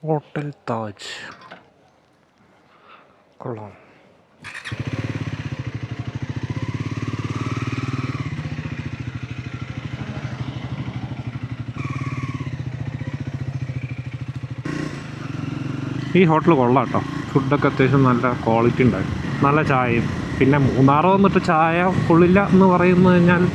Hotel Taj കൊള്ളാം. ഈ hotel കൊള്ളാം കേട്ടോ. ഫുഡൊക്കെ അത്യാവശ്യം നല്ല ക്വാളിറ്റി ഉണ്ടായിരുന്നു. നല്ല ചായയും. പിന്നെ മൂന്നാറ് വന്നിട്ട് ചായ കൊള്ളില്ല എന്ന് പറയുന്നത് കഴിഞ്ഞാൽ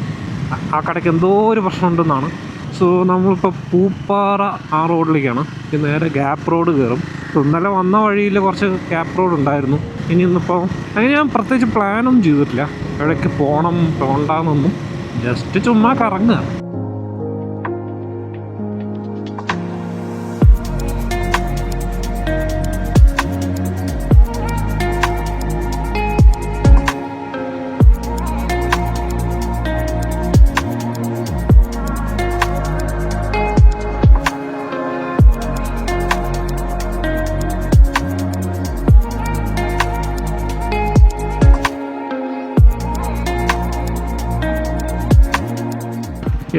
ആ കടയ്ക്ക് എന്തോ ഒരു പ്രശ്നമുണ്ടെന്നാണ്. സോ നമ്മളിപ്പോൾ പൂപ്പാറ ആ റോഡിലേക്കാണ്. നേരെ ഗ്യാപ്പ് റോഡ് കയറും. ഇന്നലെ വന്ന വഴിയിൽ കുറച്ച് ഗ്യാപ്പ് റോഡ് ഉണ്ടായിരുന്നു. ഇനി ഇന്നിപ്പോൾ അങ്ങനെ ഞാൻ പ്രത്യേകിച്ച് പ്ലാനൊന്നും ചെയ്തിട്ടില്ല, എവിടേക്ക് പോകണം പോകണ്ടെന്നൊന്നും. ജസ്റ്റ് ചുമ്മാ കറങ്ങുക.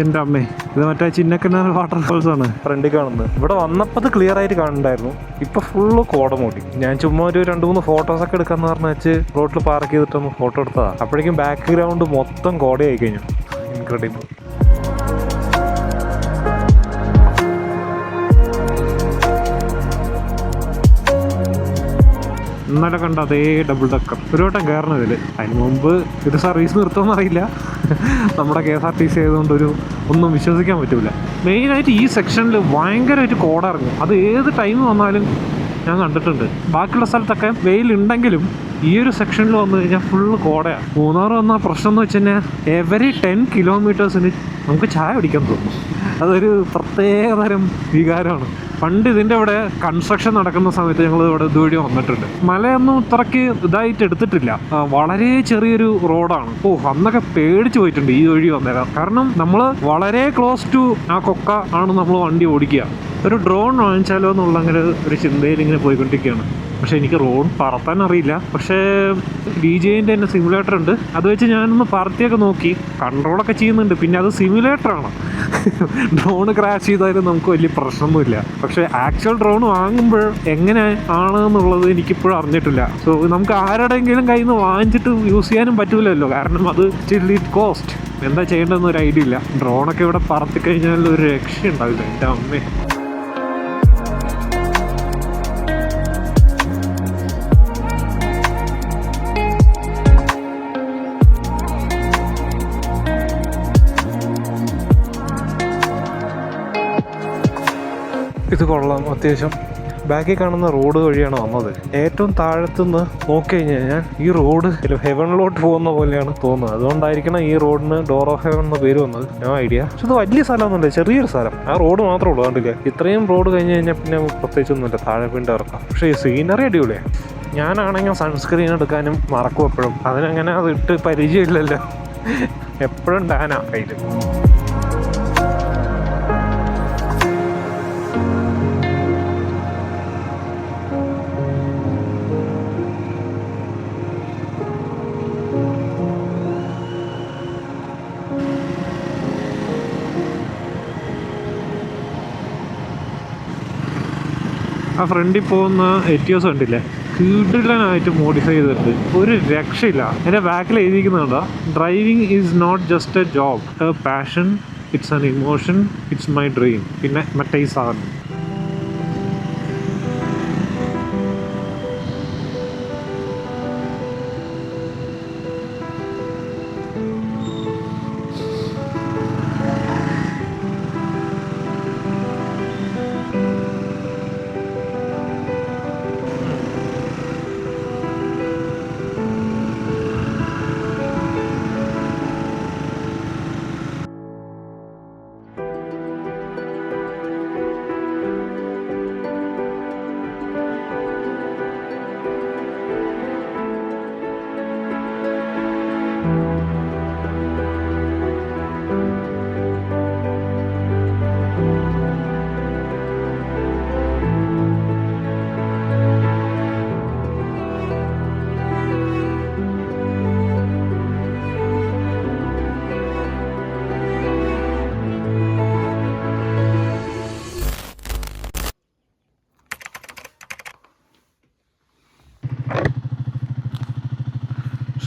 എൻ്റെ അമ്മേ, ഇത് മറ്റേ ചിന്നക്കനാൽ വാട്ടർഫോൾസ് ആണ് ഫ്രണ്ടിൽ കാണുന്നത്. ഇവിടെ വന്നപ്പോൾ അത് ക്ലിയർ ആയിട്ട് കാണുന്നുണ്ടായിരുന്നു. ഇപ്പോൾ ഫുള്ള് കോട മൂടി. ഞാൻ ചുമ്മാ ഒരു 2-3 ഫോട്ടോസൊക്കെ എടുക്കാമെന്ന് പറഞ്ഞ് വെച്ച് റോഡിൽ പാർക്ക് ചെയ്തിട്ടൊന്ന് ഫോട്ടോ എടുത്തതാണ്. അപ്പോഴേക്കും ബാക്ക്ഗ്രൗണ്ട് മൊത്തം കോടയായി കഴിഞ്ഞു. ഇൻക്രെഡിബിൾ. ഇന്നലെ കണ്ട അതേ ഡബിൾ ഡക്കർ ഒരു വട്ടം കയറണം ഇതിൽ. അതിന് മുമ്പ് ഇത് സർവീസ് നിർത്തുമെന്ന് അറിയില്ല. നമ്മുടെ KSRTC ആയതുകൊണ്ട് ഒന്നും വിശ്വസിക്കാൻ പറ്റില്ല. മെയിനായിട്ട് ഈ സെക്ഷനിൽ ഭയങ്കരമായിട്ട് കോട ഇറങ്ങും. അത് ഏത് ടൈം വന്നാലും ഞാൻ കണ്ടിട്ടുണ്ട്. ബാക്കിയുള്ള സ്ഥലത്തൊക്കെ വെയിലുണ്ടെങ്കിലും ഈ ഒരു സെക്ഷനിൽ വന്നു കഴിഞ്ഞാൽ ഫുള്ള് കോടയാണ്. മൂന്നാറ് വന്ന പ്രശ്നം എന്ന് വെച്ച് കഴിഞ്ഞാൽ എവറി 10 കിലോമീറ്റേഴ്സിന് നമുക്ക് ചായ കുടിക്കാൻ തോന്നും. അതൊരു പ്രത്യേകതരം വികാരമാണ്. പണ്ട് ഇതിൻ്റെ ഇവിടെ കൺസ്ട്രക്ഷൻ നടക്കുന്ന സമയത്ത് ഞങ്ങൾ ഇവിടെ ഇതുവഴി വന്നിട്ടുണ്ട്. മലയൊന്നും ഇത്രയ്ക്ക് ഇതായിട്ട് എടുത്തിട്ടില്ല. വളരെ ചെറിയൊരു റോഡാണ്. അന്നൊക്കെ പേടിച്ച് പോയിട്ടുണ്ട് ഈ വഴി വന്നേക്കാം. കാരണം നമ്മൾ വളരെ ക്ലോസ് ടു ആ കൊക്ക ആണ് നമ്മൾ വണ്ടി ഓടിക്കുക. ഒരു ഡ്രോൺ വാങ്ങിച്ചാലോ എന്നുള്ള അങ്ങനെ ഒരു ചിന്തയിൽ ഇങ്ങനെ പോയിക്കൊണ്ടിരിക്കുകയാണ്. പക്ഷേ എനിക്ക് റോഡ് പറത്താൻ അറിയില്ല. പക്ഷേ DJIൻ്റെ തന്നെ സിമുലേറ്റർ ഉണ്ട്. അത് വെച്ച് ഞാനൊന്ന് പറത്തിയൊക്കെ നോക്കി. കൺട്രോളൊക്കെ ചെയ്യുന്നുണ്ട്. പിന്നെ അത് സിമുലേറ്ററാണ്. ഡ്രോൺ ക്രാഷ് ചെയ്താലും നമുക്ക് വലിയ പ്രശ്നമൊന്നുമില്ല. പക്ഷേ ആക്ച്വൽ ഡ്രോൺ വാങ്ങുമ്പോൾ എങ്ങനെ ആണ് എന്നുള്ളത് എനിക്കിപ്പോഴും അറിഞ്ഞിട്ടില്ല. സോ നമുക്ക് ആരുടെയെങ്കിലും കയ്യിൽ നിന്ന് വാങ്ങിച്ചിട്ട് യൂസ് ചെയ്യാനും പറ്റില്ലല്ലോ. കാരണം അത് കോസ്റ്റ്. എന്താ ചെയ്യേണ്ടതെന്ന് ഒരു ഐഡിയ ഇല്ല. ഡ്രോണൊക്കെ ഇവിടെ പറത്തി കഴിഞ്ഞാൽ ഒരു രക്ഷ ഉണ്ടാവില്ല. എൻ്റെ അമ്മേ. ഇത് കൊള്ളാം അത്യാവശ്യം. ബാക്കിൽ കാണുന്ന റോഡ് വഴിയാണ് വന്നത്. ഏറ്റവും താഴത്തുനിന്ന് നോക്കി കഴിഞ്ഞ് കഴിഞ്ഞാൽ ഈ റോഡ് ഹെവനിലോട്ട് പോകുന്ന പോലെയാണ് തോന്നുന്നത്. അതുകൊണ്ടായിരിക്കണം ഈ റോഡിന് ഡോർ ഓഫ് ഹെവൻ എന്ന പേര് വന്നത്. No idea. പക്ഷെ ഇത് വലിയ സ്ഥലമൊന്നുമില്ല, ചെറിയൊരു സ്ഥലം. ആ റോഡ് മാത്രമേ ഉള്ളൂ. കണ്ടില്ലേ, ഇത്രയും റോഡ് കഴിഞ്ഞ് കഴിഞ്ഞാൽ പിന്നെ പ്രത്യേകിച്ചൊന്നുമില്ല. താഴെ വീണ്ടും ഇറക്കാം. പക്ഷേ ഈ സീനറി അടിപൊളിയാണ്. ഞാനാണെങ്കിൽ സൺസ്ക്രീൻ എടുക്കാനും മറക്കും എപ്പോഴും. അതിനങ്ങനെ അത് ഇട്ട് പരിചയമില്ലല്ലോ. എപ്പോഴും ടാനാ കയ്യിൽ. ആ ഫ്രണ്ടിൽ പോകുന്ന എറ്റിയോസ് കണ്ടില്ലേ, കിടിലനായിട്ട് മോഡിഫൈ ചെയ്തിട്ടുണ്ട്. ഒരു രക്ഷയില്ല. എൻ്റെ ബാക്കിൽ എഴുതിയിരിക്കുന്നുണ്ടോ, driving is not just a job, a passion, it's an emotion, it's my dream. പിന്നെ മറ്റേ ഈ സാധനം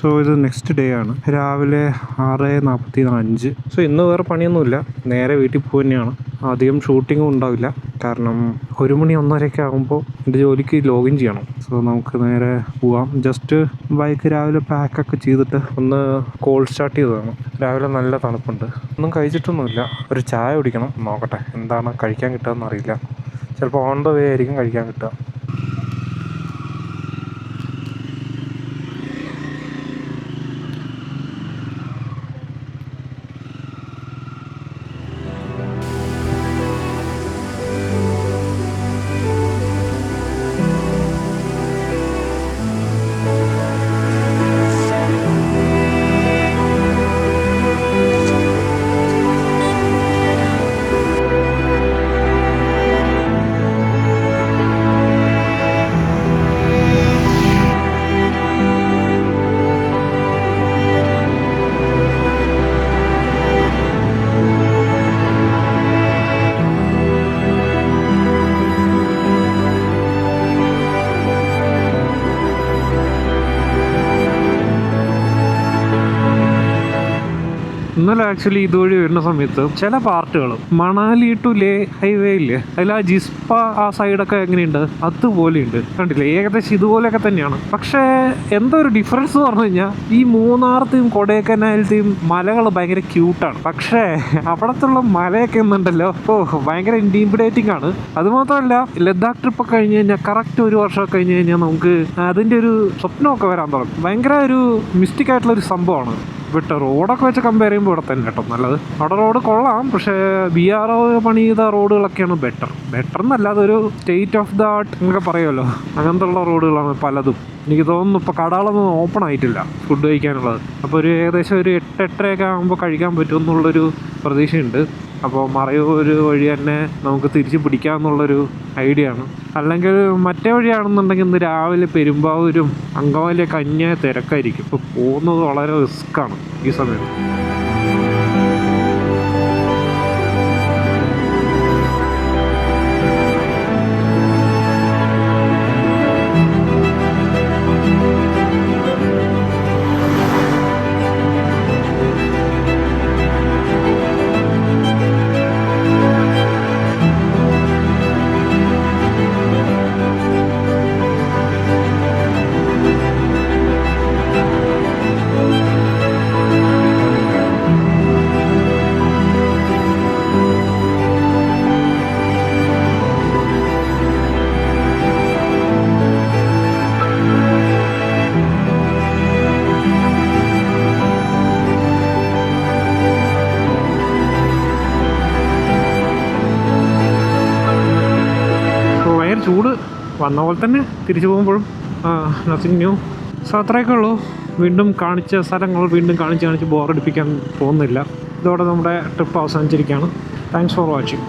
സോ ഇത് നെക്സ്റ്റ് ഡേ ആണ്. രാവിലെ 6:45. സോ ഇന്ന് വേറെ പണിയൊന്നുമില്ല, നേരെ വീട്ടിൽ പോകുക തന്നെയാണ്. അധികം ഷൂട്ടിങ്ങും ഉണ്ടാവില്ല, കാരണം 1 മണി 1:30 ആകുമ്പോൾ എൻ്റെ ജോലിക്ക് ലോഗിൻ ചെയ്യണം. സോ നമുക്ക് നേരെ പോവാം. ജസ്റ്റ് ബൈക്ക് രാവിലെ പാക്കൊക്കെ ചെയ്തിട്ട് ഒന്ന് കോൾഡ് സ്റ്റാർട്ട് ചെയ്തതാണ്. രാവിലെ നല്ല തണുപ്പുണ്ട്, ഒന്നും കഴിച്ചിട്ടൊന്നുമില്ല. ഒരു ചായ കുടിക്കണം, നോക്കട്ടെ എന്താണ് കഴിക്കാൻ കിട്ടുകയെന്ന് അറിയില്ല. ചിലപ്പോൾ ഓൺ ദ വേ ആയിരിക്കും കഴിക്കാൻ കിട്ടുക. ഇന്നലെ ആക്ച്വലി ഇതുവഴി വരുന്ന സമയത്ത് ചില പാർട്ടുകൾ മണാലി ടു ലേ ഹൈവേ ഇല്ലേ, അതിൽ ആ ജിസ്പ ആ സൈഡൊക്കെ എങ്ങനെയുണ്ട് അതുപോലെയുണ്ട്, കണ്ടില്ലേ? ഏകദേശം ഇതുപോലെയൊക്കെ തന്നെയാണ്. പക്ഷേ എന്തോ ഒരു ഡിഫറൻസ് എന്ന് പറഞ്ഞു കഴിഞ്ഞാൽ ഈ മൂന്നാറത്തെയും കൊടൈക്കനാലത്തെയും മലകൾ ഭയങ്കര ക്യൂട്ടാണ്. പക്ഷേ അവിടത്തുള്ള മലയൊക്കെ എന്നുണ്ടല്ലോ, ഭയങ്കര ഇൻറ്റിമിഡേറ്റിംഗ് ആണ്. അതുമാത്രമല്ല, ലഡാക്ക് ട്രിപ്പൊക്കെ കഴിഞ്ഞ് കഴിഞ്ഞാൽ കറക്റ്റ് 1 വർഷമൊക്കെ കഴിഞ്ഞ് കഴിഞ്ഞാൽ നമുക്ക് അതിൻ്റെ ഒരു സ്വപ്നമൊക്കെ വരാൻ തുടങ്ങും. ഭയങ്കര ഒരു മിസ്റ്റിക് ആയിട്ടുള്ളൊരു സംഭവമാണ്. ബട്ട് റോഡൊക്കെ വെച്ച് കമ്പയർ ചെയ്യുമ്പോൾ ഇവിടെ തന്നെ കേട്ടോ നല്ലത്. അവിടെ റോഡ് കൊള്ളാം, പക്ഷേ BRO പണി ചെയ്ത റോഡുകളൊക്കെയാണ് ബെറ്റർ എന്നല്ല, അതൊരു സ്റ്റേറ്റ് ഓഫ് ദ ആർട്ട് എന്നൊക്കെ പറയുമല്ലോ, അങ്ങനത്തെ ഉള്ള റോഡുകളാണ് പലതും. എനിക്ക് തോന്നുന്നു ഇപ്പോൾ കടകളൊന്നും ഓപ്പൺ ആയിട്ടില്ല ഫുഡ് കഴിക്കാനുള്ളത്. അപ്പോൾ ഏകദേശം ഒരു 8-8:30 ആകുമ്പോൾ കഴിക്കാൻ പറ്റുമെന്നുള്ളൊരു പ്രതീക്ഷയുണ്ട്. അപ്പോൾ മറയൂർ വഴി തന്നെ നമുക്ക് തിരിച്ച് പിടിക്കാമെന്നുള്ളൊരു ഐഡിയ ആണ്. അല്ലെങ്കിൽ മറ്റേ വഴിയാണെന്നുണ്ടെങ്കിൽ ഇന്ന് രാവിലെ പെരുമ്പാവൂരും അങ്കമാലിയൊക്കെ അന്യായ തിരക്കായിരിക്കും. ഇപ്പോൾ പോകുന്നത് വളരെ റിസ്ക്കാണ് ഈ സമയത്ത്. ചൂട് വന്ന പോലെ തന്നെ തിരിച്ചു പോകുമ്പോഴും നത്തിങ് ന്യൂ. സോ അത്രയൊക്കെ ഉള്ളൂ. വീണ്ടും കാണിച്ച സ്ഥലങ്ങൾ വീണ്ടും കാണിച്ച് ബോറടിപ്പിക്കാൻ പോകുന്നില്ല. ഇതോടെ നമ്മുടെ ട്രിപ്പ് അവസാനിച്ചിരിക്കുകയാണ്. Thanks for watching.